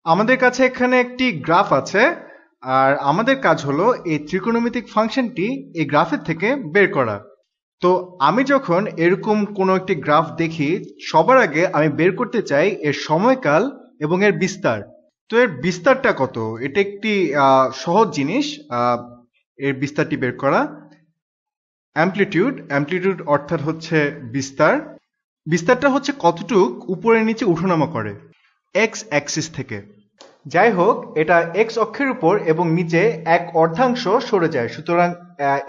আমাদের কাছে এখানে একটি গ্রাফ আছে, আর আমাদের কাজ হলো এই ত্রিকোণমিতিক ফাংশনটি এই গ্রাফের থেকে বের করা। তো আমি যখন এরকম কোনো একটি গ্রাফ দেখি, সবার আগে আমি বের করতে চাই এর সময়কাল এবং এর বিস্তার। তো এর বিস্তারটা কত, এটা একটি সহজ জিনিস এর বিস্তারটি বের করা। অ্যামপ্লিটিউড অর্থাৎ হচ্ছে বিস্তার। বিস্তারটা হচ্ছে কতটুক উপরে নিচে উঠানামা করে এক্স অ্যাক্সিস থেকে। যাই হোক, এটা এক্স অক্ষের উপর এবং নিচে এক অর্ধাংশ সরে যায়, সুতরাং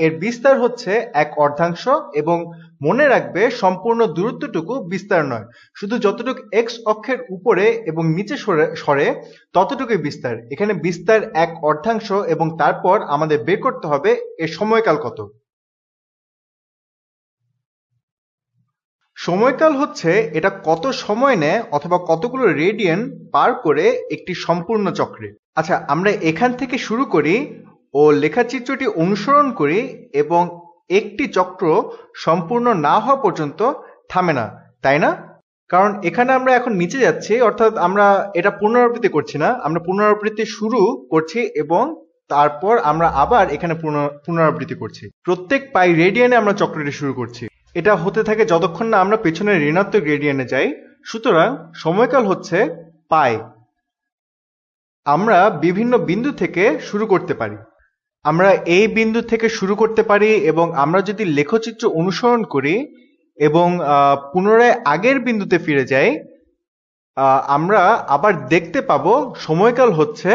এর বিস্তার হচ্ছে এক অর্ধাংশ। এবং মনে রাখবে সম্পূর্ণ দূরত্বটুকু বিস্তার নয়, শুধু যতটুকু এক্স অক্ষের উপরে এবং নিচে সরে ততটুকুই বিস্তার। এখানে বিস্তার এক অর্ধাংশ এবং তারপর আমাদের বের করতে হবে এর সময়কাল কত। সময়কাল হচ্ছে এটা কত সময় নেয় অথবা কতগুলো রেডিয়ান পার করে একটি সম্পূর্ণ চক্রে। আচ্ছা, আমরা এখান থেকে শুরু করি ও লেখাচিত্রটি অনুসরণ করি এবং একটি চক্র সম্পূর্ণ না হওয়া পর্যন্ত থামে না, তাই না? কারণ এখানে আমরা এখন নিচে যাচ্ছি, অর্থাৎ আমরা এটা পুনরাবৃত্তি করছি না, আমরা পুনরাবৃত্তি শুরু করছি এবং তারপর আমরা আবার এখানে পুনরাবৃত্তি করছি। প্রত্যেক পাই রেডিয়ানে আমরা চক্রটি শুরু করছি। এটা হতে থাকে যতক্ষণ না আমরা পেছনের ঋণাত্মক রেডিয়ানে যাই। সুতরাং সময়কাল হচ্ছে পাই। আমরা বিভিন্ন বিন্দু থেকে শুরু করতে পারি। আমরা এই বিন্দু থেকে শুরু করতে পারি এবং আমরা যদি লেখচিত্র অনুসরণ করি এবং পুনরায় আগের বিন্দুতে ফিরে যাই, আমরা আবার দেখতে পাবো সময়কাল হচ্ছে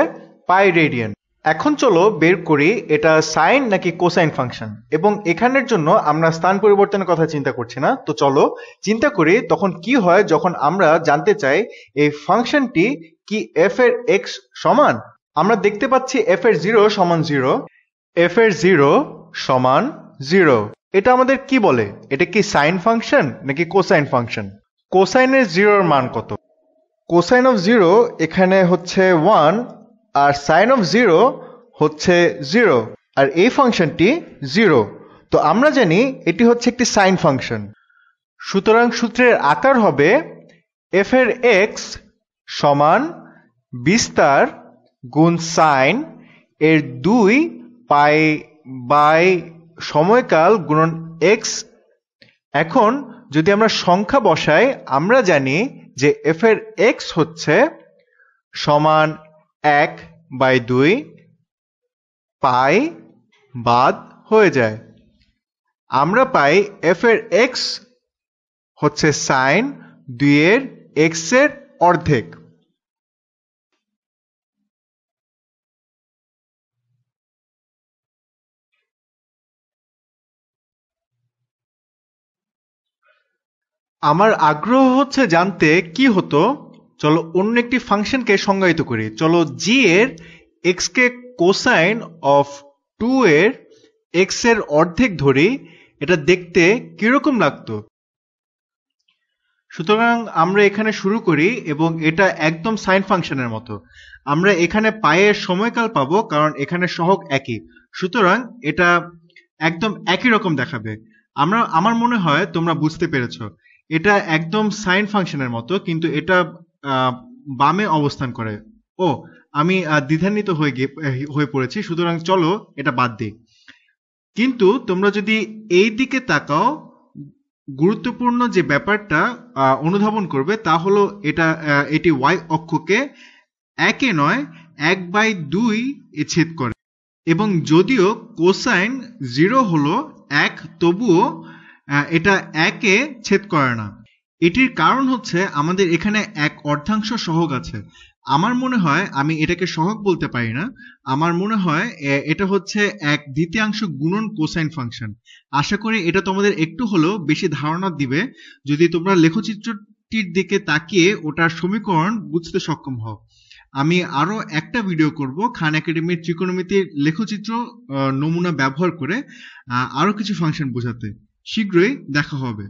পাই রেডিয়ান। এখন চলো বের করি এটা সাইন নাকি কোসাইন ফাংশন, এবং এখানের জন্য আমরা স্থান পরিবর্তনের কথা চিন্তা করছি না। তো চলো চিন্তা করি তখন কি হয় যখন আমরা জানতে চাই এই ফাংশনটি কি এফ এর এক্স সমান। আমরা দেখতে পাচ্ছি এফ এর 0 সমান 0, এফ এর 0 সমান 0। এটা আমাদের কি বলে? এটা কি সাইন ফাংশন নাকি কোসাইন ফাংশন? কোসাইনের 0 এর মান কত? কোসাইন অফ 0 এখানে হচ্ছে 1 আর সাইন অফ 0 হচ্ছে 0, আর এই ফাংশনটি 0। তো আমরা জানি এটি হচ্ছে একটি সাইন ফাংশন। সুতরাং সূত্রের আকার হবে এফ এর এক্স সমান বিস্তার গুণ সাইন এর 2 পাই বাই সময়কাল গুণন এক্স। এখন যদি আমরা সংখ্যা বসাই, আমরা জানি যে এফ এর এক্স হচ্ছে সমান 1/2, পাই বাদ হয়ে যায়। আমরা পাই এফ এর এক্স হচ্ছে সাইন 2 এর এক্স এর অর্ধেক। আমার আগ্রহ হচ্ছে জানতে কি হতো। চলো অন্য একটি ফাংশনকে সংজ্ঞায়িত করি। চলো জি এর এক্স কে কোসাইন অফ 2 এর এক্স এর অর্ধেক ধরি, এটা দেখতে কিরকম লাগতো। সুতরাং আমরা এখানে শুরু করি এবং এটা একদম সাইন ফাংশনের মতো। আমরা এখানে পায়ের সময়কাল পাবো কারণ এখানে সহগ একই, সুতরাং এটা একদম একই রকম দেখাবে। আমার মনে হয় তোমরা বুঝতে পেরেছো, এটা একদম সাইন ফাংশনের মতো, কিন্তু এটা বামে অবস্থান করে। ও, আমি দ্বিধান্বিত হয়ে পড়েছি, সুতরাং চলো এটা বাদ দিই। কিন্তু তোমরা যদি এই দিকে তাকাও, গুরুত্বপূর্ণ যে ব্যাপারটা অনুধাবন করবে তা হলো এটি ওয়াই অক্ষকে 1 এ নয় 1/2 এ ছেদ করে, এবং যদিও কোসাইন 0 হলো 1, তবুও এটা 1 এ ছেদ করে না। এটির কারণ হচ্ছে আমাদের এখানে এক অর্ধাংশ সহগ আছে। আমার মনে হয় আমি এটাকে সহগ বলতে পারি না, আমার মনে হয় এটা হচ্ছে 1/2 গুণন কোসাইন ফাংশন। আশা করি এটা তোমাদের একটু হলেও বেশি ধারণা দিবে যদি তোমরা লেখচিত্রটির দিকে তাকিয়ে ওটার সমীকরণ বুঝতে সক্ষম হও। আমি আরো একটা ভিডিও করব খান একাডেমির ত্রিকোণমিতির লেখচিত্র নমুনা ব্যবহার করে আরো কিছু ফাংশন বোঝাতে। শীঘ্রই দেখা হবে।